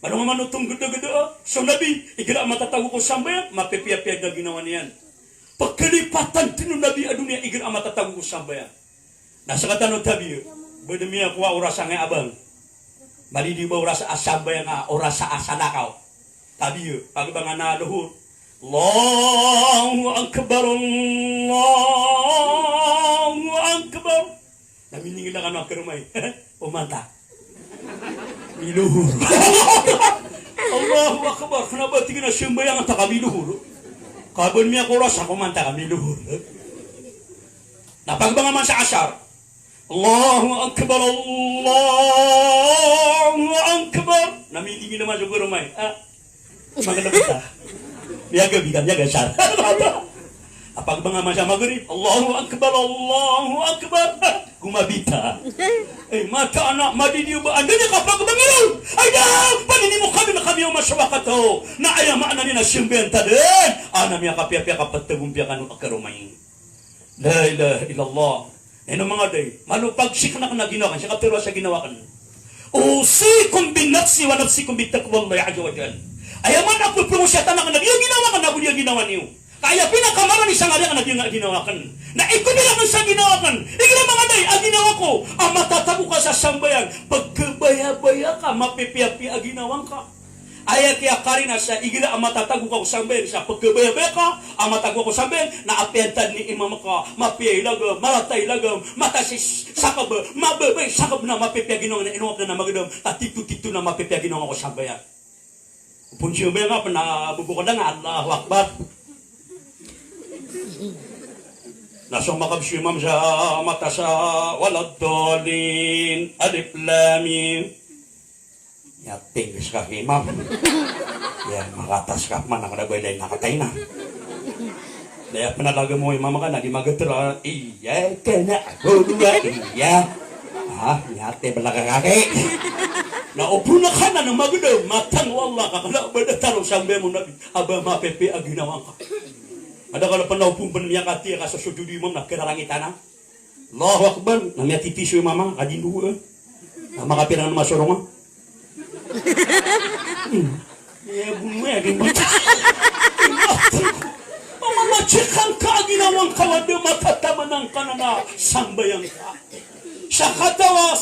Ano nga manutong gede-gede so nabi igila matatago ko sambayan mapipiyapiyag na ginawa niyan. Pagkalipatan tinong nabi adunia igila matatago ko sambayan. Nasa katano tabi bedemiya kuwa orasa nga abang. Mali di ba orasa asambayan nga orasa asanakaw. Tabi pagbangan na luhur. Allahu Akbar, Allahu Akbar. Naminingin lang ano ang karumay. Umanta. Miluhur. Allahu Akbar. Kenapa tingin na sembahyang at kamiluhur? Kabon miya kuras ako manta kamiluhur. Napagbangaman sa asar. Allahu Akbar, Allahu Akbar. Naminingin naman sa karumay. Maganda kita. Biaga bigan, biaga asar. Apagbangaman sa magrib. Allahu Akbar, Allahu Akbar. Gumabita. Mata anak madidiyo ba andanya kapag bangaw ay da panini mo kami na kami ang masyawakato na ayam na ni na simbenta din anam ya kapya-pya kapatagumpiya kanu akarumay la ilaha illallah eno mga day malupagsik na ginawa siya katuro sa ginawa kan usikum bin nafsi wa nafsikum bit taqwallahi azza wa jalla ayaman ako promosyata na kanang ginawa kan na ginawa niyo kaya pinakamaran isang ari ang ginawakan. Na iko nila ang sa ginawakan. Igila mga day, ang ginawa ko, ang matatago ka sa sambayan. Pagkabaya-baya ka, mapipiapi ang ginawang ka. Ay kaya karina sa igila ang matatago ka sa sambayan. Sa pagkabaya-baya ka, ang matatago ko sa sambayan, na apiantan ni imam ka, mapiyay lagam, maratay lagam, matasis sakab, mababay sakab na mapipiya ginawang na inuwap na magadam, tatitu-titu na mapipiya ginawang ko sa sambayan. Punsyo ba nga, panabubukan na nga, Allahu Akbar. Nasa makabsimam sa mata sa waladolin alif lamim ya tingis ka imam ya makatas ka man nakalagay lang nakatay na daya panalaga mo imam ka na di magatira iya ka na ako dua iya yate balaga kaki naupo na ka na ng magadaw matang wallah kakala ba na tarong sambe mo na aba mapepe aginawang ka. Ada kalau pernah upung penmiak hati ka sa sujud imam na kirarangitan na. Allahu Akbar, namanya tipisu mama kadin dua. Nama kapirang nama sorong. Ya bunga di mata. Mama cekang ka ginawang kawade matata manang kanana sambayang ka. Sa katawa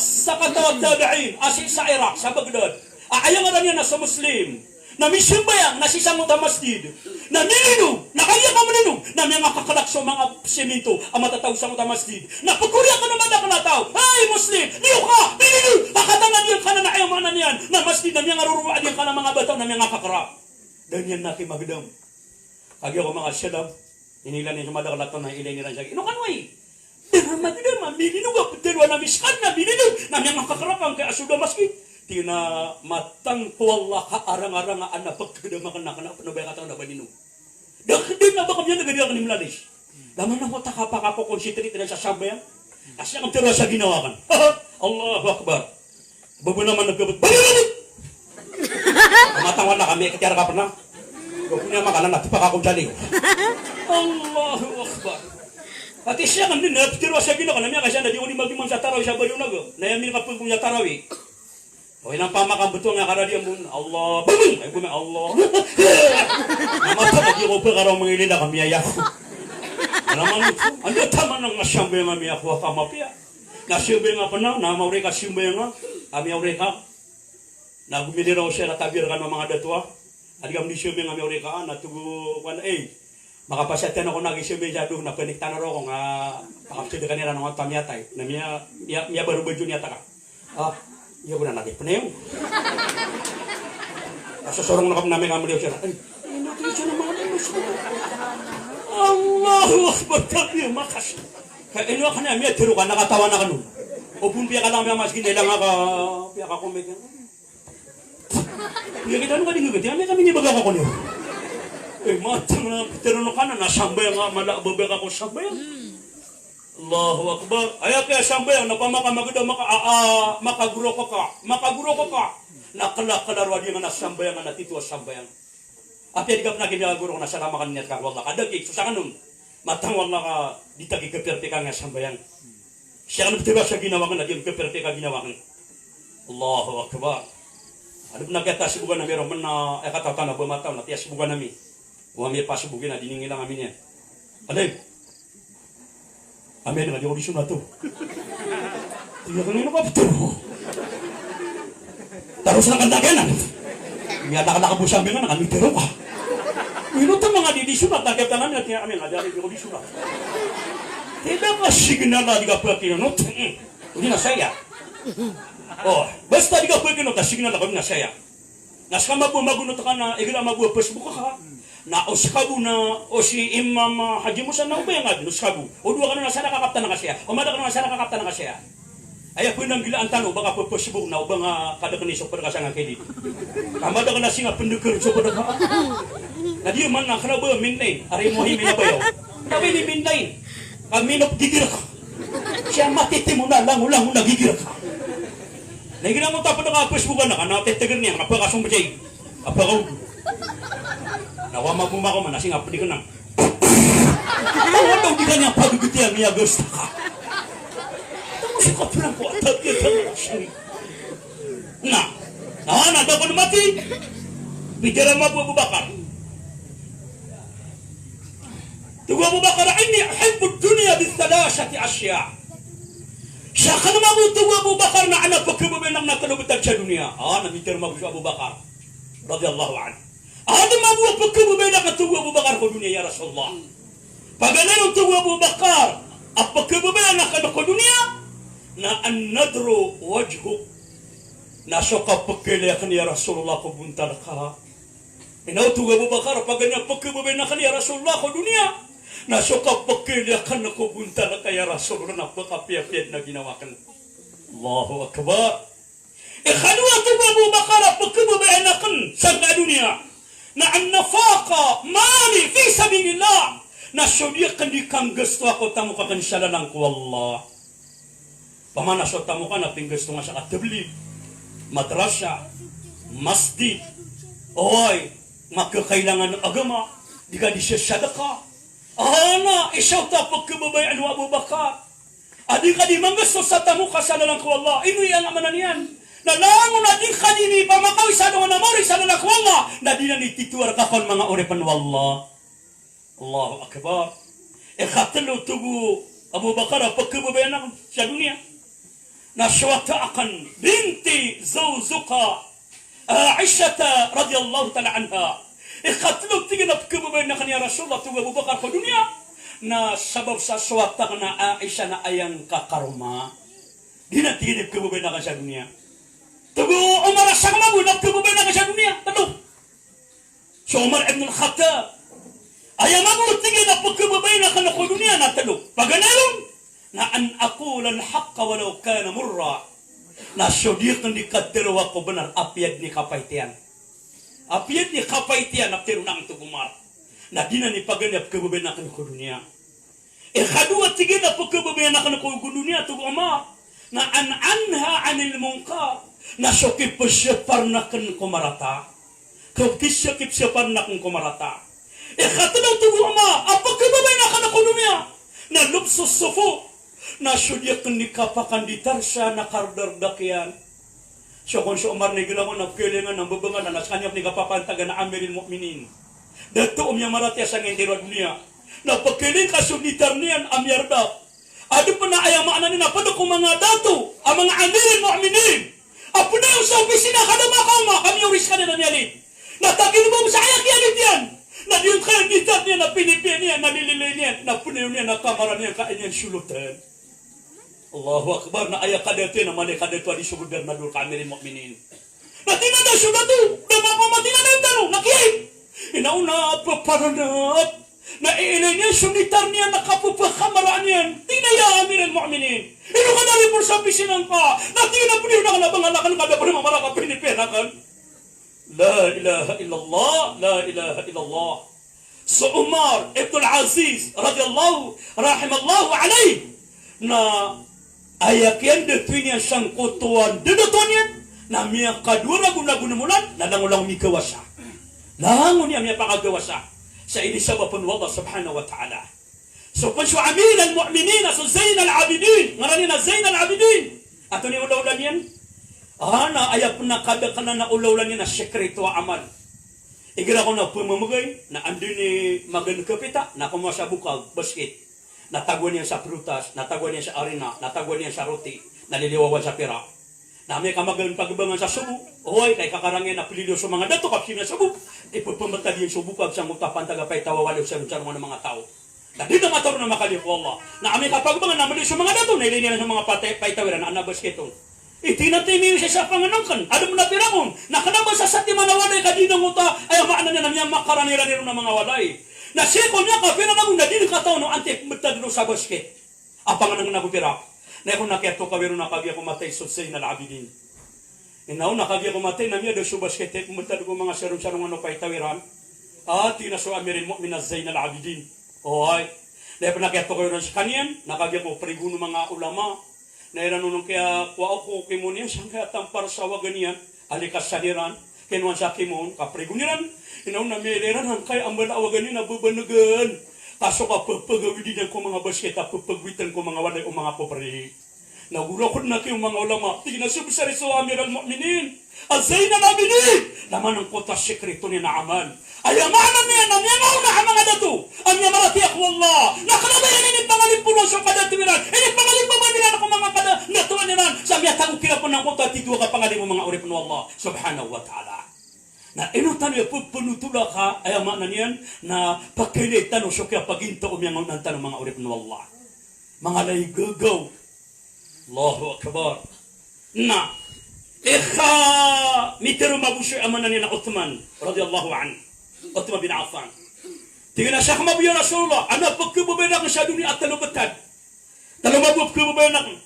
tabi'in asin sa Iraq sa Baghdad. Ayang ada niya nasa Muslim. Na misimbayang nasisang ta masjid na nilino na kaya ka manino na mga kakalak sa mga semento ang matatawag sa mga masjid na pagkurya ka naman na kanataw ay Muslim niyo ka nilino pakatangan yan ka na ayaw manan yan na masjid na mga ruruwaan yan ka na mga bataw na mga kakarap dan yan natin magdam kagya ko mga syadab inilan yung madakalato na ilay nilang siya ino kanway dan magdam nilino ka piterwa na miskan na nilino na mga kakarap ang kaya asuda masjid tina matang wallah ka arang-arang nga anak pagkadamakan na panabay katang na banino. Dahil na ba kami yan nagadiyan ka ni Mladesh? Laman na mo takapa ko konsitrate na sa sambayan? Kasi ang tira sa ginawa kan. Allahu Akbar. Bago naman nagkabot. Balik! Matawan na kami, katiyara ka pa na. Huwag ko niya makalan natin pa akong jaling. Allahu Akbar. At siya kan din, tira sa ginawa kan. Namya kasi na di uli magimang sa tarawi sa bayo nago. Nayamin ka po kung sa tarawi. O ilang pamakang betul nga karadiyan mo, Allah, buming! Ay buming, Allah. Namata na di ko pa karang mangilin na kami ayak. Alaman ito, ano tama nang nasyambay nga mi ako kamapia. Nasyambay nga pa na, namawri ka syambay nga, kami awri ka. Nagumili raw siya na tabir ka ng mga datwa. At kami di syambay nga mi awri ka, natugo, makapasyatan ako nag-isyambay siya doon, napaniktan na raw ko nga, pakapsida kanila ng mga pamiyatay, na miya baru baju niya taka. Iya ko na natin panayong. Kasasorong na kami namin kamaliw siya. Ay, natin siya ng mga lilos. Allahu Akbar, tabi, makas. Kaya ino ka na, miya, tiro ka, nakatawa na ka nun. O pumpiya ka lang, miya, mas ginailang ka, piya ka kumig. Piya kita nung kading agad, miya kami nibaga ka ko niyo. Eh, matang na, tiro ka na, nasambay nga, malababay ka ko sambay. Allahu Akbar. Ayaw kaya sambayang napamakamaguda makaguro ko ka. Nakalakalaro di nga nasambayang nga natito sambayang. Api di ka na ginaguro ko na salamakan niya ka wala kadagig. So sa kanun, matang wala ka di tagi kaperte ka nga sambayang. Siya ka nagtiba sa ginawa ka na di kaperte ka ginawa ka. Allahu Akbar. Ada pernah kata sibugan na meron na kata na bumataw na tiya sibugan nami. Uami pa sibugin na diningin lang amin yan. Aday. Amin nga di audition na to. Tiya kanino ka pito. Taros na kandagan. Nga nakabusang nga nakamintero ka. Minuto mga didisyon at nakita namin at amin nga di audition na. Tidak ka signal na di ka pagkinunot. Hindi na saya. Oh, basta di ka pagkinunot na signal na kami na saya. Nas ka magunot ka na igla Facebook ka. Na oskabu na o si Imam Haji Musa na ubay nga oskabu. O dua ka na sana kakapta na kasya. O mada ka na sana kakapta na kasya. Ay ako nang gila ang talo baka Facebook na ubang kada kanisok pada kasang kedi. Kamada ka na singa pendekar so pada ka. Na di man na kana ba minay ari mo himi na bayo. Tabi ni minay. Kaminop gigir ka. Siya matitimu na lang gigir ka. Nagina mo tapos na Facebook na kana tetegar niya kapag kasong bajay. Apa kau? Nawama mo ko man asing apdi ka na. Tawa daw di kanya paduguti ang iya gusto ka. Tawa siya ka pala ko at kita na siya. Na daw ko mati. Bidara mo Abu Bakar. Tugu Abu Bakar, inni uhibbu dunya bi-thalathati asya'. Siya ka naman mo tugu Abu Bakar na anak pagkababenang nakalubutag sa dunia. Namitir mo Abu Bakar. Radiyallahu anhu. Ada mabuat pagkabubay na katuwa Abu Bakar ko dunia ya Rasulullah. Pagalan ang tuwa Abu Bakar, at pagkabubay na ko dunia, na an-nadru wajhu, na soka pagkiliyakan ya Rasulullah ko bunta na ka. Inaw tuwa Abu Bakar, pagalan pagkabubay na ya Rasulullah ko dunia, na soka pagkiliyakan na ko bunta na ka ya Rasulullah na pagkapiyapiyad na ginawakan. Allahu Akbar. Ikhalwa tuwa Abu Bakar, pagkabubay na kan sa dunia, na an-nafaqa mali fi sabilillah na syudikan di kang gusto ako tamo ka kansalanan ko Allah. Pamana so tamo ka na gusto nga sa tabligh, madrasa, masjid. Oy, makakailangan ng agama, di ka di siya sadaka. Isaw ta pagkababayan wa Abu Bakar. Adi ka di manggusto sa tamo kasalanan ko Allah. Ino yang amanan yan. Nalangon na di kanini pamakaw isa doon na mori sa nanak wallah na di na nitituar kakon mga orepan wallah. Allahu Akbar. Ikhatalo tugu Abu Bakar pagkababayan sa dunia. Naswata akan binti zawzuka Aisha radhiyallahu ta'ala anha. Ikhatalo tingin na pagkababayan na kanya Rasulullah tugu Abu Bakar sa dunia. Na sabab sa swata na Aisha na ayang kakarma. Di na tingin na pagkababayan na sa dunia. Tugu Umar sang mabunag pagkabubay na sa dunia. Talo. So Umar ibn al-Khattab. Ayaw mabutigin na pagkabubay na sa dunia na talo. Paganalong na an aqula al-haqqa walau kana murra. Na syudikan di katirwa ko benar apiyad ni kapaitian. Apiyad ni kapaitian na tirunang Tugu Umar. Na di na ni paganap pagkabubay na sa dunia. Ikadua tigin na pagkabubay na sa dunia Tugu Umar. Na anha anil munkar. Na syukip perseparnakan kumarata. Kisakip separnakan kumarata. Ikhatalaw Tugu Umar, apa kababay na kana dunia? Na lubsus sufu. Na syudiakan dikapakan di tarsa na kardardakyan. So kung si Umar ni gilawan na pilingan ng babangan na nasanyap ni kapapantagan na amirin mu'minin. Dato umya maratya sa ngintiro dunia. Na pagkiling kasunitar niyan amyardap. Ado pa na ayaw maanan na pado kung mga dato, ang mga amirin mu'minin. Apo na yung sa opisina ka na makama, kami yung risk ka na nangyalid. Natagin mo sa ayak yanit yan. Na yung kaya gitar niya, na pinipin niya, na nililay niya, na punayo niya, na kamara niya, kain niya sulutan. Allahu Akbar, na ayak ka dito, na mali ka dito, adi sugod bernadul ka amirin mu'minin. Natina na siya na to, na mapamatina na yung tanong, nakiyay. Inauna, paparanap, na iilay niya, sunitar niya, nakapupakamaraan niyan, tinaya amirin mu'minin. Ino ka na rin po sa bisinan ka, natina po niyo na kanabangalakan ka na po naman maraka pinipinakan. La ilaha illallah, la ilaha illallah. So Umar ibn al-Aziz, rahimallahu alayh, na ayak yan dito niya siyang kutuan, dito niya, na miya kadura guna-gunamulan, na nangulang mikawasa. Nangun niya miya pakagawasa. Sa ini sabapun Allah subhanahu wa ta'ala. So kung siya amin al-mu'minin, so Zain al-Abidin, ngaranin na Zain al-Abidin. Ato ni ulaw yan. Ana ayap na kada kana na ulawlan niya na sekreto amal. Igira ko na pumamagay na ando ni magan kapita na kumuha sa bukag basket. Natagwan niya sa prutas, natagwan niya sa arena, natagwan niya sa roti, naliliwawan sa pira. Na may kamagan pagbangan sa subo. Hoy kay kakarangin na pililo sa mga dato kapsi na subo. Ipagpamata din sa bukag sa mutapan tagapay tawawalo sa ng mga tao. Na di na mataro na makalipo Allah. Na kami kapagbangan na mali sa mga dato, nailinihan sa mga paitawiran na anabasketon. Itinatinin siya sa panganangkan. Alam mo na piramon. Nakanabas sa sati manawalay ka din ng uta. Ay maana na namiyang makaraniran ng mga walay. Na siko niya ka, pinanamon na din kataon ng antik magtadino sa basket. Apangan ng nagupira. Na kung nakiato ka, pero nakagya kumatay susay na labidin. Inaw nakagya kumatay na miya do sa basket. Kung magtadino mga sarong-sarong ano pa itawiran. At tinaso amirin mo minazay na labidin. Ohay. Dahil nakiato ka sa kanyan. Nakagya ko pariguno mga ulama. Nairanunong kaya kuwa ko kimunian siyang kaya tampar sa waganian, alikas saniran, kinuan sa kimon, kapriguniran, inaw na meleran, hangkay ang bala waganin na bubanagan. Kaso ka pagpagawidinan ko mga basketa, pagpagwitan ko mga walay o mga popari. Nagurakot na kayong mga ulama, tinasubsari sa amiral mu'minin, azay na nabinin, laman ang kota sekreto ni na amal. Ayamanan niya, namiyamaw na ang mga dato, ang yamaratiyak wallah, nakalabayan init pangalimpunan sa kadatiwiran, init pangalimpunan nila ako mga kadatuan nila, sa miyatang kinapon ng kota, tidwa ka pangalim mo mga urip ng Allah, subhanahu wa ta'ala. Na inutan niya, pagpanutula ka, ayamanan niyan, na pagkilitan o sukya paginto umyangon ng tanong mga urip ng Allah. Mga laygagaw, Allahu Akbar. Na, mitero mabusyo amanan niya na Uthman, radiyallahu anhu. Uthman bin Affan. Tingnan siya kamabuya Rasulullah. Anak pagkababayanak sa dunia at talubatan. Talumabog pagkababayanak.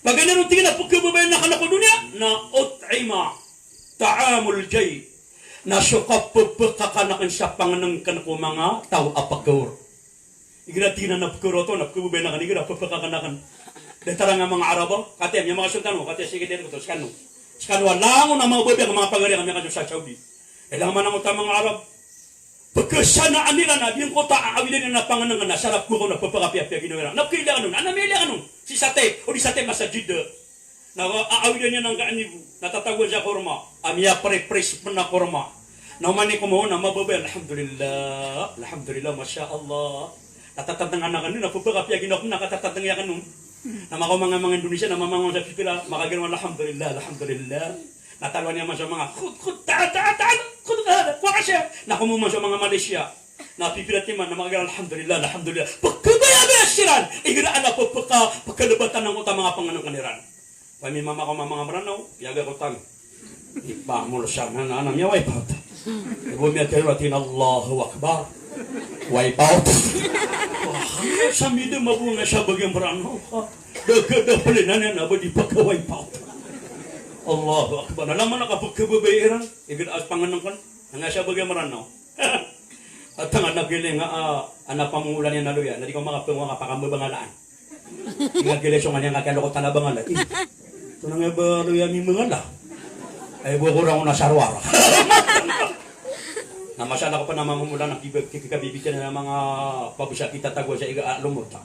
Pagkano tingnan pagkababayanak na dunia na ut'ima ta'amul jay. Na sukap pagkakanakan sa panganangkan ko mga tao apagkawar. Igiratina na pagkawar ito, na pagkababayanak. Igira pagkakanakan. Datara nga mga Arabo. Kati ang mga sultan mo. Kati sige din ko ito. Skano. Skano lang na mga babi ang mga pagari kami kanyo sa Saudi. Ilang man ang utang mga Arab. Pagkasanaan nila na, yung kota aawilin na panganangan na, sarap ko na papakapiapia ginawa. Napkailangan nun, anamilihan nun, si Sate, o di Sate masajid. Na aawilin niya ng kaanigo, natatagwan siya korma, amiya pre-pres na korma. Naumani ko mo na mababay, alhamdulillah, alhamdulillah, masya Allah. Natatatang anak nun, napapakapia ginawa, nakatatang yakan nun. Na mga Indonesia, na mamangon sa pipila, makaginawa, alhamdulillah, alhamdulillah. Natalwa niya man sa mga kuha siya. Nakumuman sa mga Malaysia. Napipilat niya man na mga alhamdulillah, alhamdulillah. Pagkabaya siran, iginaan na po pagkalabatan ng utang mga panganong kaniran. Pami mama ko mga maranaw, yaga ko tang. Ipa mo siya na nanam niya, wipe out. Ibu miya tayo ratin, Allahu Akbar. Wipe out. Sa mida mabunga siya bagyang maranaw. Dagpalinan niya na ba di pagka-wipe out. Allahu Akbar. Nalaman na kapag kababayaran, as panganang kan, nga siya bagay maranaw. At ang nagili nga, anak pamungulan niya naluya, na di ko makapunga kapakababangalaan. Nagili siya nga niya nga kalokot na bangalan. Ito na nga ba luya mi mangala? Ay bukurang ko na sarwara. Namasyala ko pa na mamumulan, kikikabibitin na mga pabusya kita tagwa sa iga-alumuta.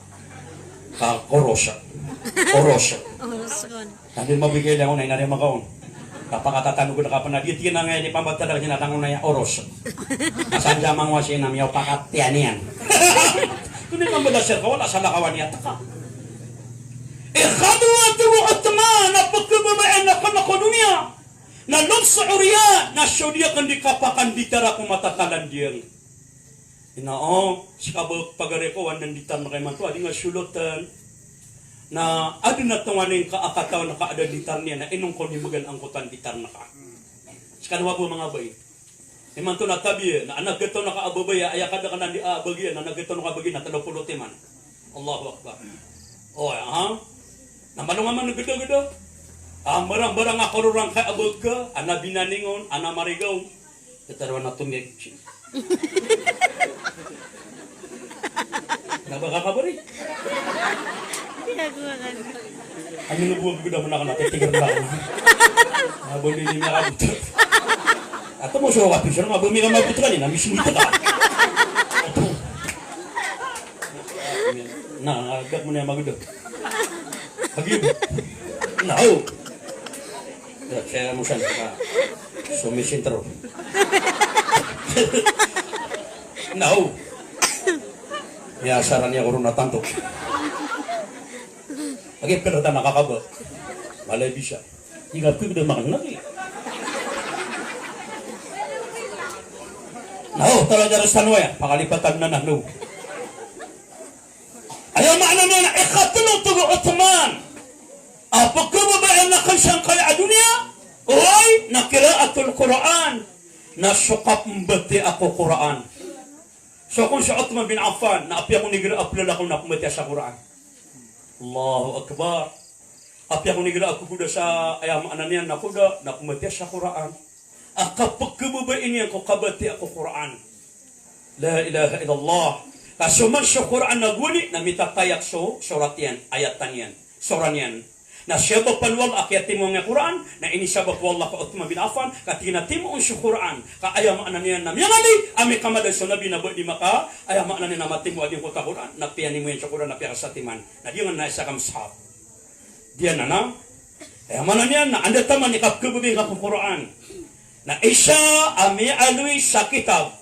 Orosya. Orosya. Nandiyan mabigay lang ako na inarin makaon. Kapakatatanong ko na kapag nagitikin na ngayon, ipambat talaga sinatangon na yung oros. Asan siya mga wasin na miyaw pakatian yan. Kung hindi naman sir ka, wala sa lakawan niya taka. Ikhadwatu Uthman na pagkababayan na kanakodunya na lobsa uriya na syudya kandi kapakan ditara kung matatalan diyan. Inao, si kabag pagare ko, wanan ditan na kay man to, adi nga sulutan, na adi na tawanin ka akataw na kaada ditar niya, na inong ko ni magan angkutan ditar na ka. Si kanwa po mga bay. Iman to na tabi, na anak gato na kaababay, ayakada ka na di abagyan, na nagato na kabagyan, na talapuluti man. Allahu Akbar. O, ha? Namanong man nagada-gada. Barang-barang ako rurang kaabag ka, ana binaningon, ana marigaw. Katarwa na tumig. Nabakakabari. Ano nabuwag ko naman ako natitigar na ako. Habang hindi niya kabutot. Ato mo siya kapit siya, habang may kamabot ka niya, mismo ito ka. Agad mo na yung magudot. Pag-ibig. Nao. Ya, saya musan ka. Sumisin terus. No. Ya sarannya urun natanto. Lagi kada ta nakakaba. Malay bisa. Hingga ko kada makan lagi. No, talaga rastan wa ya. Pakalipatan na no. Ayaw maana na ikatulog tugo Uthman. Apakah babae siyang kaya dunia? Oy, nakiraatul Quran. Nasukap mbati ako Quran. So kung si Uthman bin Affan, na api ako nigira aplala akong nakumati sa Quran. Allahu Akbar. Api ako nigira ako kuda sa ayam ananian na kuda, nakumati sa Quran. Kapag babae niya ko kabati ako Quran. La ilaha illallah. Kasuman sa Quran na guni, namitatayak so, surat yan, ayatan yan, suran yan. Na syabab palwal akyat mo nga Quran na ini syabab wallah ka Uthman bin Affan katina timo ang Quran ka ayam ananian na miyangali ame kamada sa nabi na di maka ayam ananian na matimo ading ko ta Quran na piyani mo yan sa Quran na piya sa timan na diyan na isa kam sahab diyan na ayam ananian na anda taman ni kapkebubi ka Quran na isa ame alwi sa kitab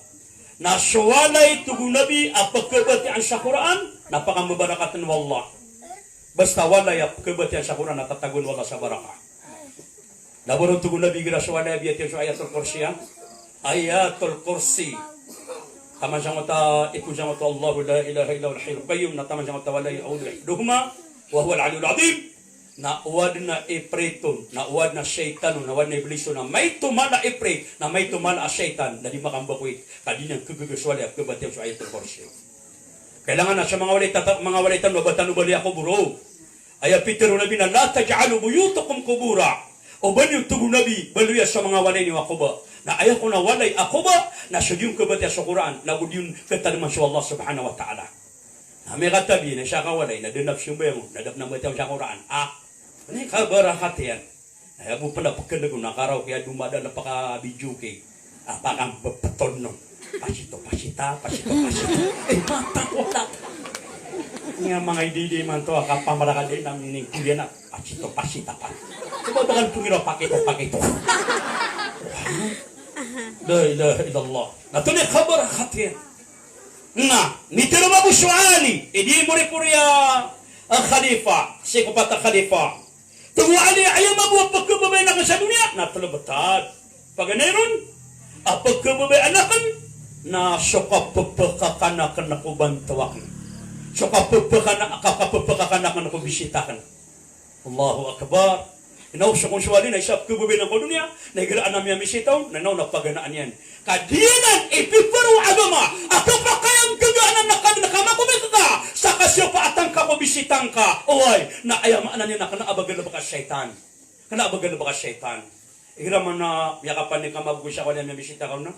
na suwalay tugu nabi apakabati ang sa Quran napakamubarakatan wallah. Basta wala ya kebatian sa Quran natatagun wala sa barakah. Laborong tugon nabi gira sa wala biyat yung ayatul kursi ya. Ayatul kursi. Taman siyang mata, ikun siyang mata, Allahu la ilaha illa wal hayyul qayyum, na taman siyang mata wala ya'udu ihduhuma, wa huwa al-'aliyyul 'azim. Na uwad na ipreton, na uwad na syaitan, na uwad na ibliso, na may tumala ipret, na may tumala syaitan, na di makambakwit, kadinang kagaguswali at kebatian sa ayatul kursi. Kailangan na sa mga walitan mabatan ubali ako buro. Aya Peter nabi na la taj'alu buyutakum qubura. O banyo tugo nabi baluya sa mga walay ni Wakuba. Na ayaw ko na walay ako ba na sudyong kabati sa Quran na gudyong katalman sa Allah subhanahu wa ta'ala. Na may katabi na siya kawalay na dinap siyumay mo na dap na bataw sa Quran. Ano kabarakat yan? Ayaw mo pala pagkalago nakaraw kaya dumada na paka-video kay pakang baton nung. Pasito. Mata ko lang. Nga mga ididi man to, akapamaraka din ang niningkulian na pasita pa. Sumabagan pumiro, pakito. La ilaha illallah. Natuloy kabar khatir. Na, nitiro mabu suali. Idi muri-puri ang khalifa. Sikupat ang khalifa. Tungo ali, ayaw mabu pagkababay na ka sa dunia. Natulabatad. Paganeron, pagkababay anakan, na sukapapakakanak na ko bantawakan. Sukapapakakanak na ko bisitakan. Allahu Akbar. Inausya kong suwali na isap kububin ng dunia, na igraan namin ang bisitaw, na napaganaan yan. Kadinan, ipiparu agama, ako pa kayang gagaanan na nakamakumit ka, sa kasyo pa atang ka ko bisitang ka, oy, na ayamaan na niya na kanaabagal na baka syaitan. Ihiraman na yakapan ni kamabugos siya ko na may bisita ka na.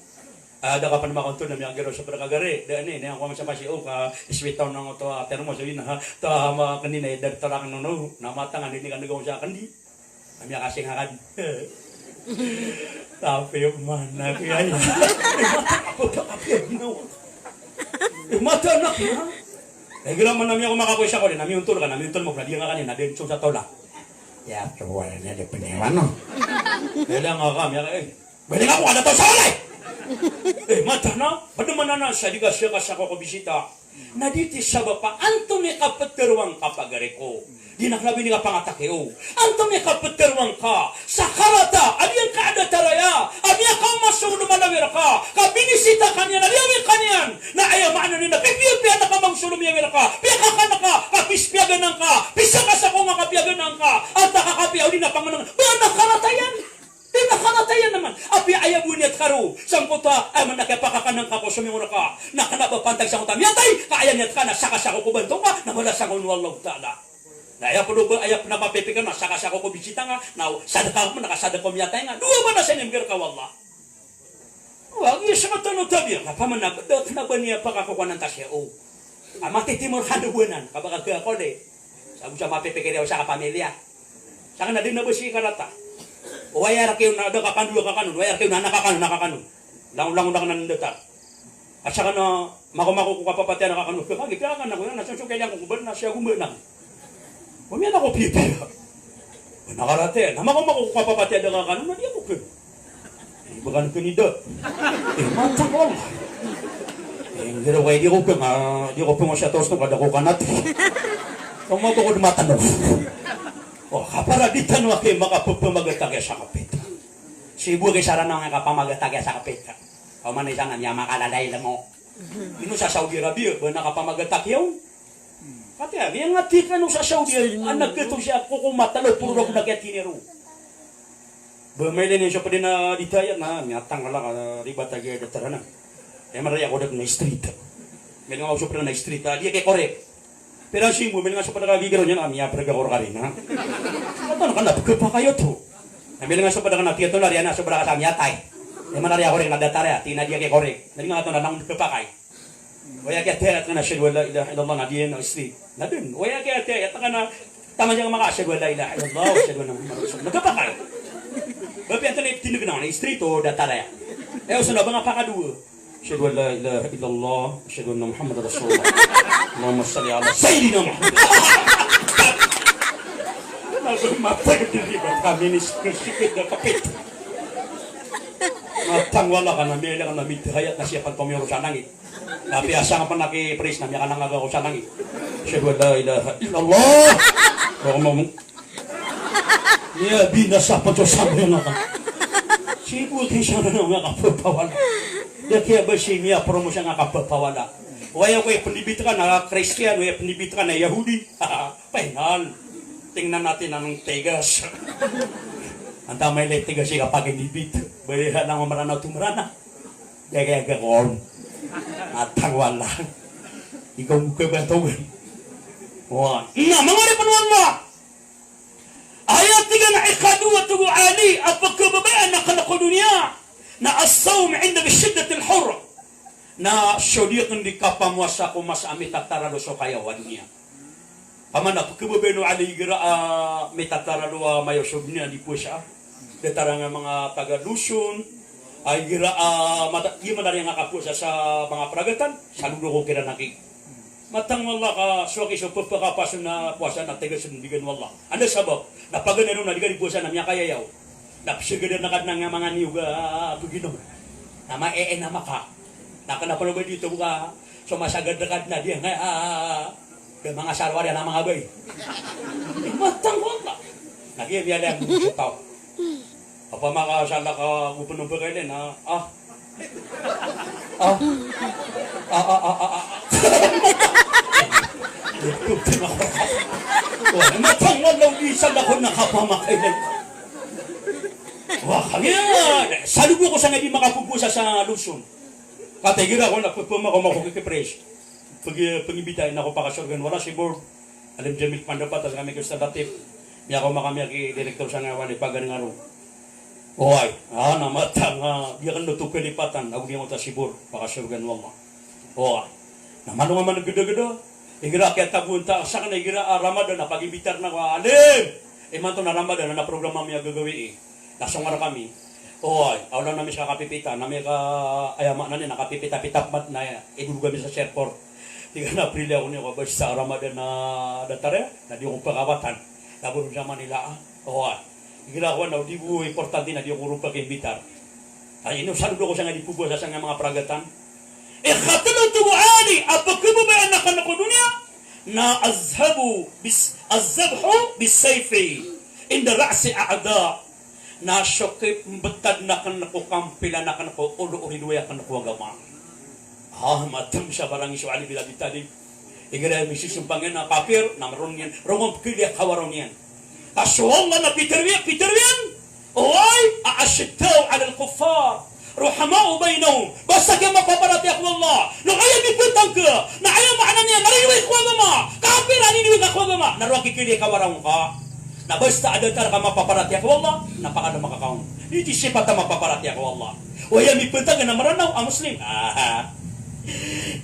Ada kapan makonto na miyang gero sa pagkagari. Dani, na ako sa pasio ka, iswitaw ng ito, termo sabihin na, ito ama kanina, dari tarak no, namatangan, hindi ka nagawa siya kandi. Kami kasing hakad. Tapi yung mana kaya niya. Mata anak niya. Kaya man namin ako makakuha siya ko rin, namin untol mo, nadiyan ka kanina, din sa tola. Ya, wala niya, di piniwan, no? Kaya nga kami, balik ako, ano to sa walay! Mata na, paduman na siya, di ka siya ko bisita. Naditi sa bapa, anto ni kapaterwang kapagari ko. Di naklabi ni kapangatake o. Anto ni kapaterwang ka, sa karata, abiyang kaada taraya, abiyang ka masong lumalawir ka, kabinisita kanya, naliyawin kanyan, na ayamaan na nila, pipiyapiyan na ka mang sulumiyawir ka, piyakakan na ka, kapispiyagan na ka, pisa ka sa kong kapiyagan na ka, at nakakapiyaw din na panganang, ba nakarata yan? Di nakaratayan naman. Api ayabuniat karo. Sangkota, ay man nakapakakanang kako suminguna ka. Nakanabapantag sa kutam. Yatay, kaayaniat ka na saka sa kukubantong ka. Namala sa kunwalog ta'ala. Na ayaw na mapipikan na saka sa kukubisita nga. Na sadaka mo, nakasada ko miyatay nga. Dua ba na sa nimgir ka, wallah. Wag yung sa katanong tabi. Kapaman na, na ba niya pakakukuha ng tasya? O, matitimor hanubunan. Kabaka kaya ko de. Sabi siya mapipikir sa kapamilya. Saka na din na ba siya karata? O wayar kayo na kakanon, wayar kayo na nakakanon. Langon-langon na ka nandatar. At saka na makumako ko kapapatya nakakanon. Kaya ka na ko na, nasusukay lang kung kuban na siya gumanan. Humiyan ako pipira. Nakarate, nama ko makukapapati ada ka kanun na dia ko ke. Bukan kenida. Matang Allah. Ngira way di ko ke di ko mo siya tos no kada ko kanat. Kamu to ko matan no. Oh, kapara ditan wa ke makapapamagatag sa kapit. Sibu ke sarana nga kapamagatag sa kapit. O man isang niya makaladay lang mo. Ino sa Saudi Arabia ba nakapamagatag yaw? Kati abi nga tika no sa Saudi anak keto siya kukumatalo puro ko nagyatinero. Ba may lenen siya pa din na ditaya na nyatang wala ka ribatag ya datarana. Maraya ko na street. May nga usap na street dia kay korek. Pero simbo may nga sa pagkakabigaro niya na miya pagkakor ka rin ha. Ano ka na pagkapa kayo to? May nga sa pagkakanapiyato na riyan na sobra ka sa miyatay. Manarya korek na datarya tina dia kay korek. Nali nga ito na nang pagkakay. Waya kaya tayat nga na syed wala ilaha illallah na diyan na street. Na dun. Waya kaya tayat ka na tama niya mga syed wala ilaha illallah syed wala Muhammad. Nagkapakay. Bapi ito na itinag na street o datarya. Uso na ba nga pakadua? أشهد أن لا إله إلا الله أشهد أن محمد رسول الله اللهم صل على سيدنا محمد matang diribat kami ni sikit na kapit matang wala ka na may lang na mitihayat na siya pagpamiyoro sa nangit tapi asa nga pa nakipres na miya ka nang agaw sa nangit أشهد أن لا إله إلا الله niya binasa pa to sabi na ka sibu kayo siya na nga kapapawala dia kaya bersimia promosi nga kapapawala. Waya ko penibit ka na Kristiyan, waya penibit ka na Yahudi. Pahinal. Tingnan natin anong tegas. Ang tamay lang tegas siya kapag inibit. Balihan lang maranaw tumarana. Kaya gagawin. Atang wala. Ikaw mukha ba ito? Wah. Mga ripan wala. Ayat tiga na ikadu at tuguali at pagkababaan na kanakudunya. Na as-sawm inda bishiddat al-hurr na syodiq di kapamuasa ko mas amit tataralo so kaya wadnya amana pagkababeno ali gira mitataralo mayo syobnya di pusa detarang mga taga Luzon ay gira gimana yang nakapusa sa mga pragatan saludo ko kira naki matang wala ka suwaki so pagpakapaso na puasa na taga sundigan wala ano sabab na paganero na di ka di pusa na miya kaya yaw napsigada na kad nga mga niyuga bugino na mae na maka nakanapalo ba dito buka sumasagad na kad na diya nga mga sarwari na mga bay matang wala nagyaya lang tao apa makasala ka gupunong pa kailin matang wala isang ako nakapamakailan wah, kaya salubo ko sa nga di makapupusa sa Luzon. Katigira ko na pupuma ko makukikipres. Pag-ibitahin ako pa kasorgan. Wala si board. Alam Jamil Pandapat, kami gusto datif. Miya ko makamaya ki-director sa ngawan, ipagaling araw. Oy, namatang, di ka nutuk kalipatan. Ako niya mo ta si board, pakasorgan wala. Oy, naman naman nagada-gada. Igira kaya tabunta, sa ka na igira Ramadan, na pag-ibitar na ko, alim! Iman to na Ramadan, na programa miya gagawin Lasong nga kami. Oy, awala namin siya kapipita. Namin ka ayama na niya, nakapipita-pitap mat na idulog kami sa airport. Tiga na April ako niya ko sa Ramadan na datare, na di ko pagkawatan. Labon siya Manila. Oy, gila ko na, di ko importante na di ko rupa kaibitar. Ay, saludo ko siya nga di pubo sa nga mga pragatan. Ikhatulong tuwaali, apagkababaan na kanako dunya, na azhabhu bisayfi, inda ra'si a'da, na syokip betad na kanako kampila na kanako ulo-uliduya kanako agama. Matang siya barang isu ali bila bitali. Igara misi sumpangin na kafir na maron yan. Rongom kiliya kawaron yan. Aswallah na Peterwian. Oy, aashitaw ala al-kuffar. Ruhamau bainahum. Basta kaya mapaparati ako Allah. Nung ayaw bipintang ka. Na ayaw maana niya. Nariway ko agama. Kafir aniniway ka agama. Naruwa kikiliya kawaron ka. Na basta ada ka mapaparati ako Allah, napakada makakaon. Hindi siya pata mapaparati ako Allah. O yan, may punta ka na maranaw, Muslim.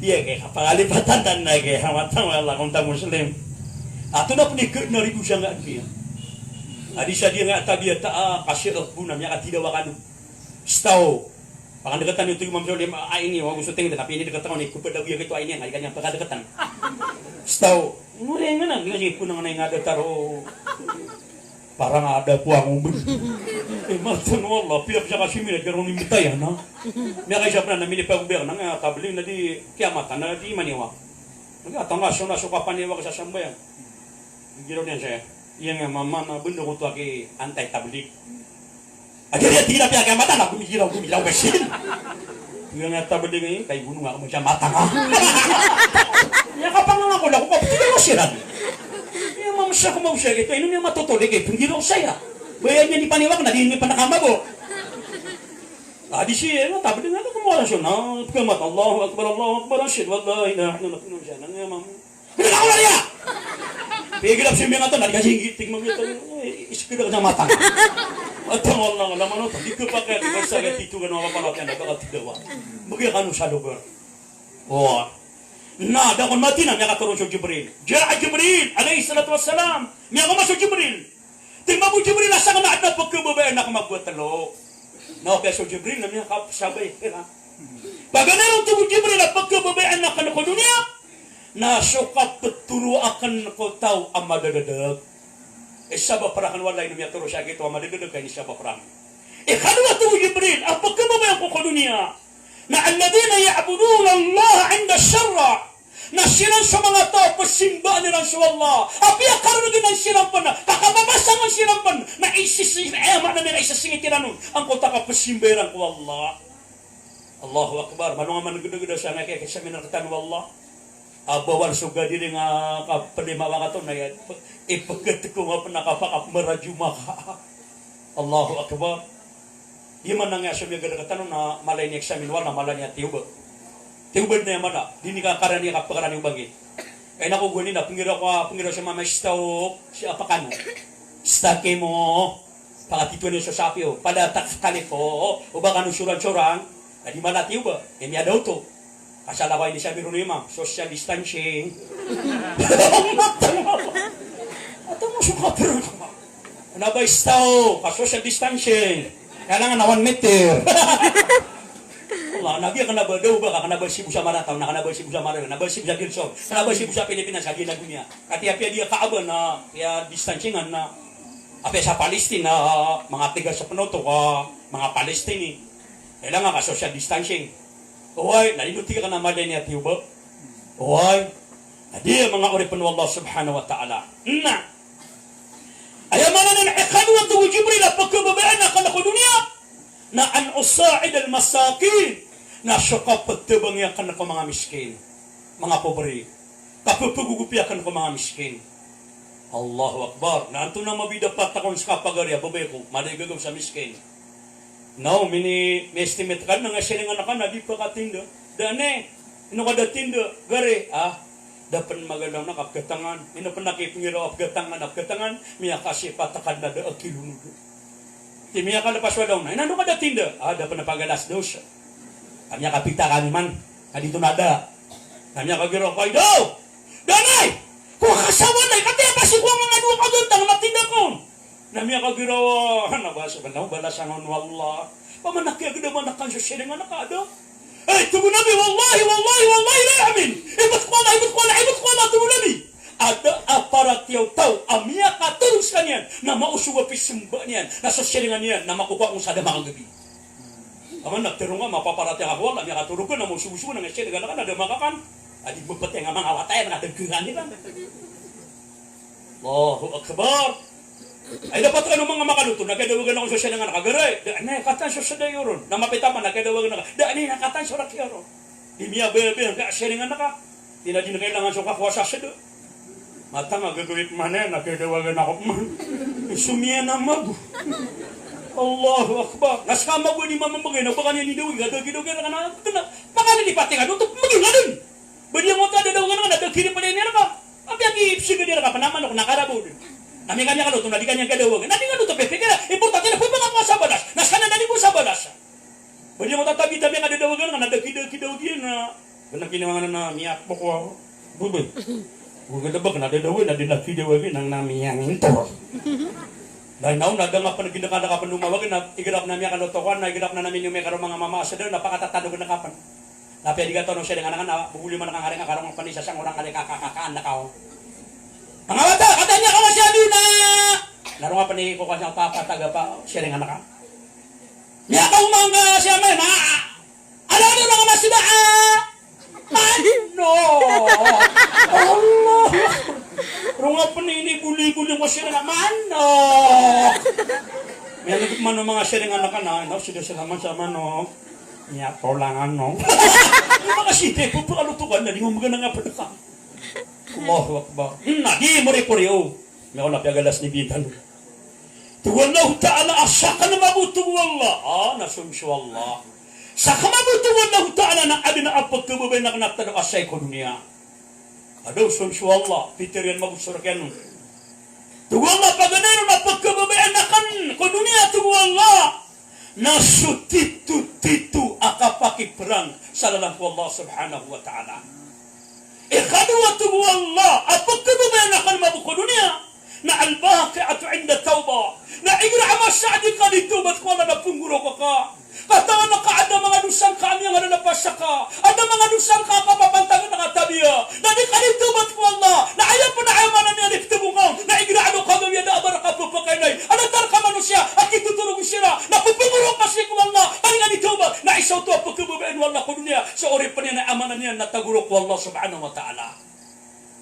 Iya kaya kapalipatan dan na kaya hamatang wala kung ta Muslim. Ato na punikot na ribu siya nga kaya. Adi siya dia nga tabiya ta kasir of bunam niya katidawa kanu. Staw. Pakandekatan itu Imam Muslim ini wag gusto tingin tapi ini dekat ko ni kupadaw ya gitu ini nga kanya pakadekatan. Staw. Mure nga na, kasi po nang nga taro. parang ada puang umbin. Matan wallah, pihak siya kasi minat karon ni mitaya na. May kay siya na mini pa ubel na nga tabli na di kiamatan na di maniwa. Nga tanga na suka paniwa sa sambayan. Giro niya siya. Iya nga mama na bundo ko to aki anti tablik. Akhirnya tidak pihak kiamatan aku mikirau kesin. Iya nga tablik ini kay gunung ako siya matang. Ya kapang ako ko tidak masiran. Ya mamsa ko mau siya gitu ini matutulik eh pinggiraw saya. Bayarnya di paniwak na di panakamago. Di sini tapi dengan itu kemana sih? Nah, kemat Allahu Akbar asyhadu an la ilaha illallah nang mam. Kenapa dia? Pigil up simbang ato nagkasing giting mo ito. Iskira ka matang. Atang Allah laman ito di ko pa kaya basta kaya tito gano ka pala kaya nagkakatidawa. Bagi kanu sa lugar. Oh. Nah, dakon mati na niya katurun sa Jibril. Ja'a Jibril alayhi salatu wassalam. Niya ko masuk Jibril. Tingnan mo Jibril asa na at pagkababayan na kumagwatalo. No, beso Jibril na niya sabay. Paganaron to Jibril at pagkababayan na kanako dunia, nasukat peturo akan ko tao ang madadadag. Sabab parakan walay numiya turo siya gito ang madadadag kay ni sabab parang. Kanwa to Jibril at pagkababayan ko dunia, na alladina ya'buduna Allah 'inda syarra. Na silang sa mga tao, pasimba nilang sa Allah. Api akaroon din ang sinampan na, kakababasang ang sinampan na isisingama na nila isasingitiran nun. Ang kota ka pasimberan ko Allah. Allahu Akbar. Manong nga managudagod siya nga kaya sa minaratan ko Allah. Bawal suga din nga kapalimawa ka to na yan. Ipagkat ko nga panakapakap marajuma ka. Allahu Akbar. Di man na nga siya may gadagatan na malay ni eksamin wala, malay niya tiyuba. Tiubad na yaman na, di ni kakarani kapakaran yung bangit. Kaya naku guni na, pingiraw siya mama istaw, siya apakano. Stake mo, pakatito niya sa sapyo, padatak talifo, o baka nung surang-surang, na di man natin ba, niya daw to. Kasala ko hindi siya biro naman, social distancing. Ito mo suka pero naman. Ano ba istaw, social distancing. Kailangan na 1 meter. Allah, nabi akan nabadaw ba akan nabasibu sa Marataw, akan nabasibu sa Marataw, nabasibu sa Gilson, nabasibu sa Pilipinas, sa gina dunia. Kati-api dia Kaaba na, kaya distansingan na, api sa Palestine na, mga tiga sa Panoto, mga Palestine, kailangan ka social distancing. Uway, nalinuti ka na malay niya, tiyo ba? Uway, nadi mga oripan Allah subhanahu wa ta'ala. Na, ayamanan na ikanwan to Jibril, pagkababaan na kanako dunia, na an usa'id al-masakin, na syukap pagtabang yakan ako mga miskin, mga pobre, kapapagugupyakan ko mga miskin. Allahu Akbar. Na anto na mabidapat akong sa kapagarya, babay ko, maligagaw sa miskin. Now, may estimate ka na nga silingan na ka na, di pa katinda. Dane, ino ka datinda, gari, dapat magalang na kapgatangan, ino pa nakipingiraw apgatangan, miya kasi patakad na da akilunudo. Di miya ka napaswa daw na, inano ka datinda? Dapat napagalas daw siya. Kami kapita kami man, dito nada. Kami kagiraw kayo daw! Danay! Kung kasawa na, kati pasi ko mga dua kaduntang matinda ko. Nami kagiraw, nabasa ba na, balasan on wallah. Pamanakya gada manakan sa siya nga nakada. Tubo nabi, wallahi, la yamin. Ibut ko na, tubo nabi. Ada aparat yaw tau, amia katurus kanyan, na mausuwa pisimba niyan, na sa siya niyan, na makukuha kong sada mga gabi. Aman nagtiro nga mapaparat yang ako wala, niya katuro ko na musubo na nga siya, ada makakan. Adik bupati nga mga watay, mga dagkuhan nila. Allahu Akbar. Ay dapat ka mga makaluto, nagkadawagan ako sa siya nga nakagaray. Daan katan siya sa dayoron. Namapitaman, nagkadawagan ako. Daan nakatan siya rakyaro. Di miya bebe, ka siya nga naka. Di na din kailangan siya kakwasa siya do. Mata nga gagawit man nagkadawagan ako. Sumiya na mabu. Allahu Akbar. Naskama ko ni mamamagay, nabaka niya ni Dawin, gadagi-dagi na ka na. Baka nilipati ka doon, maging nga dun. Badiya mo tada daw nga na, nagkiri pa rin niya ka. Ang piyag-iipsi ka niya ka, panaman ako, nakarabo din. Nami kanya kaluto, nadi kanya kadawag. Nadi nga luto, pepe kaya, importante na po mga mga sabadas. Naskana na di po sabadas. Badiya mo tatabi-tabi nga dadawagan nga, nagkiri-dagi na. Ganang kinawangan na miyak mo ko ako. Buboy. Guganda ba ka nadadawin, nadinakidawagin ang namiyang ito. Dahil naon nga pa nagindaka na kapan lumawagin na igirap na miya kalutokan, na igirap na namin yung may karong mga mamasa doon, napakatatado na kapan. Napiyadi ka to nung siya nga na buguli man ang haring akarong panisa siyang orang kali kakakakaan na kao. Mga bata, katanya ka masyado na Laro nga pa ni ko kasi ang papa taga pa sharing anak ka. Nya ka umanga siya man na. Ano na nga sila ano? Allah. Laro nga pa ni buli-buli mo siya na mano. May nagit man mga sharing anak ka na, sila man sa mano. Nya ko lang ano. Yung mga site po alutukan na di mo magana nga pa ka. Allahu Akbar. Di mo reporiyo. May wala piyagalas ni Bitan. Tuwallahu ta'ala asaka na mabuto wallah. Nasunso Allah. Saka mabuto wallahu ta'ala na adina apag kababay na kanakta asay ko dunia. Adaw sunso Allah. Peter yan mabusurkan. Tuwallah paganero na apag kababay anakan ko dunia tuwallah. Nasutitu akapaki perang salalang ko Allah subhanahu wa ta'ala. Ikadwa wallah apakah akan mabuk dunia na al-baqi'atu 'inda tauba na igra ama sa'di kali tubat ko na pungguro ko ka katawa na ka ada mga dusang kami yang ada napasaka ada mga dusang ka kapapantangan na katabiya na di kali tubat ko Allah na ayaw pa na ayaman niya nagtubungaw na igra ano ka gawin na abara ka pupakainay ano tar ka manusia at itutulog sira na pupunguro kasi ko Allah paringan itubat na isaw to pagkububain wallah ko dunia sa ori pa niya na amanan niya na taguro ko Allah subhanahu wa ta'ala.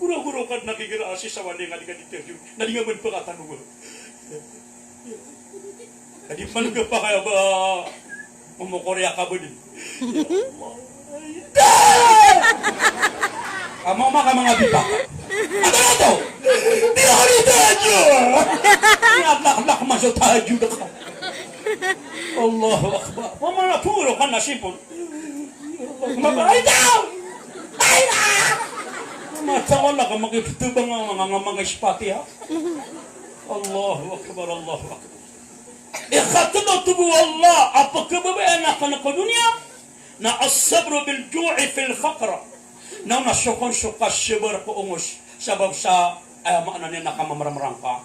Guro-guro kan nakigira asi sa wali nga di ka diterjun. Nalingaman pa katanong mo. Adi manuga pa kaya ba umukorya ka ba din? Kamu ka mga bipak. Ano na to? Di ako ni Tajo! Naklak masuk Tajo na ka. Allahu Akbar. Mamana puro ka na sipon. Ay daw! Ay daw! Matawala ka makipitubang mga ispati ha? Allahu Akbar, Allahu Akbar. Ikhatadatu wallah, apakah anak anak dunia? Na as-sabru bil ju'i fil faqra. Na nasukon sukas sabar ko ungus sabab sa makna ni nakamamramrang ka.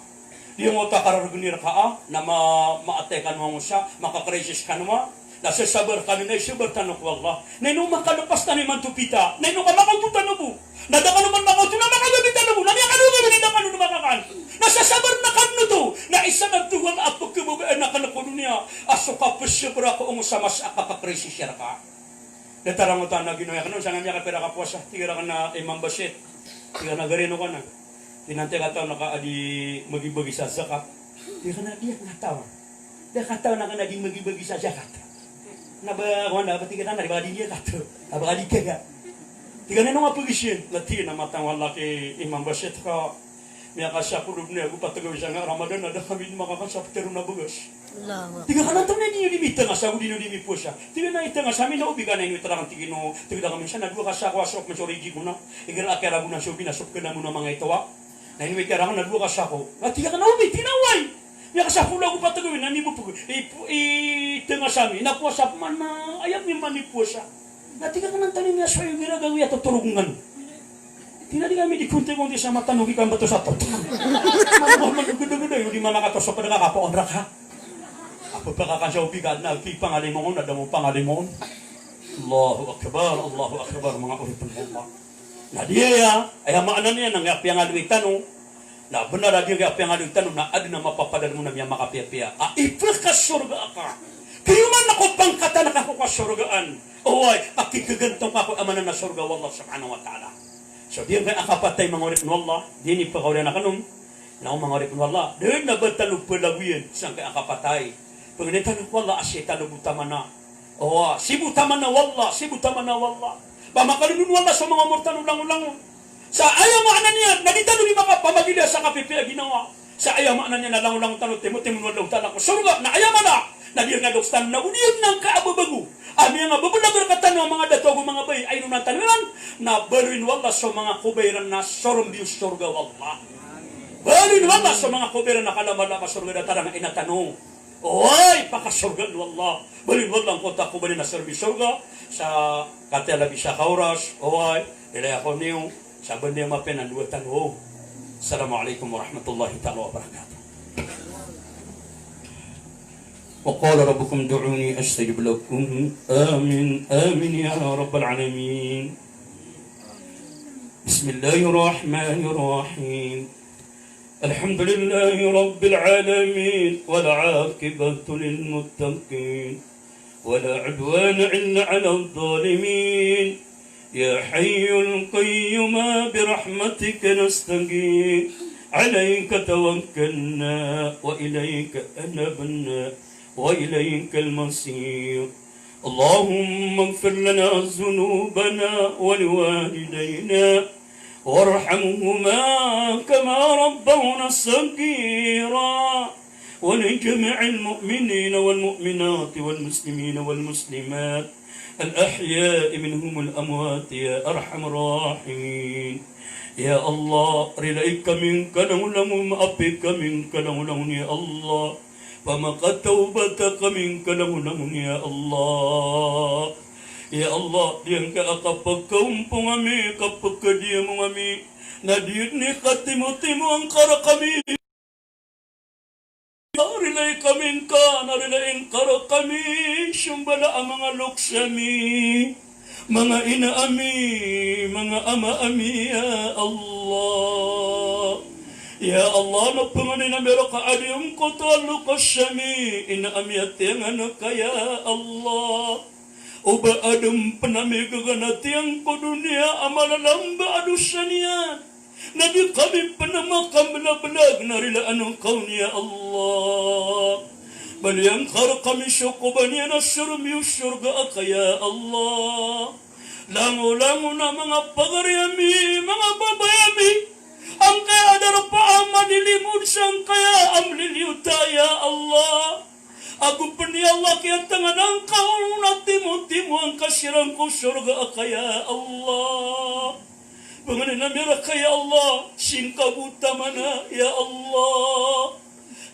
Di mo ta karargunir ka na maatekan mo siya, makakrisis ka mo. Nasa sabar ka na sabar tanok wallah. Nino makalapas na ni mantupita. Nino ka makatutan mo. Nadaka naman makatutan na makagabitan mo. Nani ka naman nadaka no makakan. Nasa sabar na kadno to. Na isa na tuwang apok mo ba anak na dunia. Aso ka pasabra ko ungus sa mas akakrisis siya ka. Datara mo ta na ginoya kanon sa nga ka pera ka puasa. Tigira ka na Imam Basit. Tigira na garino ka na. Tinante ka taw naka adi magibagi sa zakat. Tigira na iya ngataw. Dia kataw na ka naging magibagi sa zakat. Naba wanda pati kita na di badi dia kataw. Aba adi kaga. Tigira na nga pugishin. Lati na matang wala ke Imam Basit ka. Miya ka siya kulub niya. Gupat tagaw siya nga Ramadan ada kami makakasap pero na bugas. Tiga ka na tayo na niyo limita nga sa udi niyo limi po siya. Tiga na ita nga sa amin na ubigan na inyo talagang tigino. Tiga kami siya nadua ka siya ko asok masorigi mo na. Igira akera mo na siya binasok ka na mo na mga itawa. Na inyo ikera ka nadua ka siya ko. Tiga ka na ubi, tinaway. Miya ka siya pula ko patagawin na niyo po. Ita nga sa amin. Napuasap man na ayam yung manipo siya. Na tiga ka na tayo niya siya yung ginagawi at tuturugungan. Tina di kami dikunti-kunti sa matanong ikan bato sa tot. Manugod-gud yung di mamakatos pa nakakapaonra ka. Apa pa ka sa ubigan na pangalimon na damo pangalimon. Allahu Akbar, Allahu Akbar mga uritan Allah. Na dia ay maanan niya nang api ang aluitan no. Na benar dia api ang aluitan na ad na mapapadal mo na miya makapia-pia. Ipres ka surga ka. Kayuman ako pangkata nakako ka surgaan. Oy, akikagantong ako amanan na surga wallah subhanahu wa ta'ala. So dia kay akapatay mga urip wallah, dini pa kawala na kanom. Na mga urip wallah, din na batalo palawian sang kay akapatay. Pagnitan wallah asyaitan butama na. Oh, sibutama na wallah, sibutama na wallah. Pamakalunun wallah sa mga murtan ulang-ulang. Sa ayaw maanan niya, nagitano ni mga pamagila sa kapipia ginawa. Sa ayaw maanan niya na lang-ulang tanong timutim wallah utan ako. Surga na ayaw na. Nadir nga dokstan na uniyag ng kaababago. Ami nga babulagar katan mga dato mga bay ay nung tanwiran na baluin wallah sa mga kubayran na sorom di surga wallah. Baluin wallah sa mga kubayran na kalama-lama surga datara nga inatanong. Oy, pakasurga wallah. Baluin wallah ko ta kubayran na serbi surga sa katela bisa kauras. Oy, ilay ako niyo sa banda mapenan dua tanong. Assalamualaikum warahmatullahi taala wabarakatuh. وقال ربكم دعوني أستجب لكم آمين آمين يا رب العالمين بسم الله الرحمن الرحيم الحمد لله رب العالمين والعاقبة للمتقين ولا عدوان إلا على الظالمين يا حي القيوم برحمتك نستغيث عليك توكلنا وإليك أنبنا وإليك المصير اللهم اغفر لنا ذنوبنا ولوالدينا وارحمهما كما ربونا صغيرا ولجميع المؤمنين والمؤمنات والمسلمين والمسلمات الأحياء منهم الأموات يا أرحم الراحمين يا الله رليك منك لولم أبك منك لولم يا الله فمقى توبتك منك لولم يا الله ya Allah yang ke akapag kaumpong kami kapag kadiya mo kami nadir ni katimu-timu ang kara kami narilay kami narilay ang kara kami sumbala ang mga luksami mga inaami mga ama-ami ya Allah ya Allah napanganin na meron ka adiyong kutalo kasyami inaami at yung anak kaya Allah Uba adem penami keganatian ko dunia amalalam ba adusanian Nabi kami penama kamla belag narila anong kaunia Allah Baliang kar kami syukubani nasyurum yusyurga akaya Allah Langu-langu na mga pagaryami mga babayami Ang kaya adar paama dilimud sang kaya amliliutaya Allah Aku peni Allah kian tangan engkau timu-timu ang kasirang ku surga akaya Allah Pengenin amira kaya Allah singka buta mana ya Allah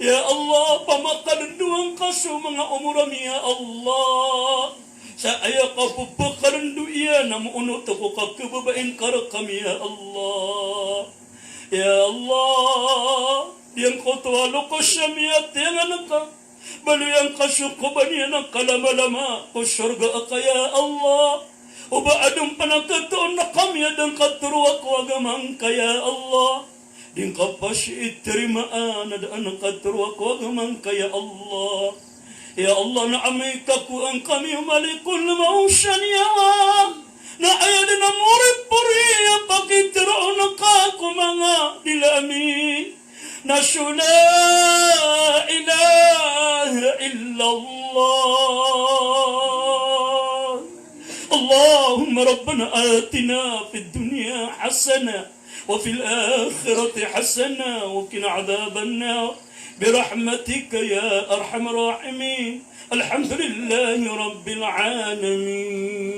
Ya Allah pamakan duang kasu mga umuram ya Allah Saya kapupakaran du iya namu unut aku kakebabain kara kami ya Allah Ya Allah yang kau tualu kosyamiyat yang anakah Balu yang kasyukuban yan ang kalama-lama ko surga akaya Allah Uba adong panagkatoon na kami adang katuruwa ko agamang kaya Allah Din kapasya itirimaan adaan ang katuruwa ko agamang kaya Allah Ya Allah na amay kakuang kami umalikul na mausyan ya Na ayaw din ang murip-puri ang pakitiraon ng kako mga dilami نشو لا إله إلا الله اللهم ربنا آتنا في الدنيا حسنة وفي الآخرة حسنة وقنا عذاب النار برحمتك يا أرحم الراحمين الحمد لله رب العالمين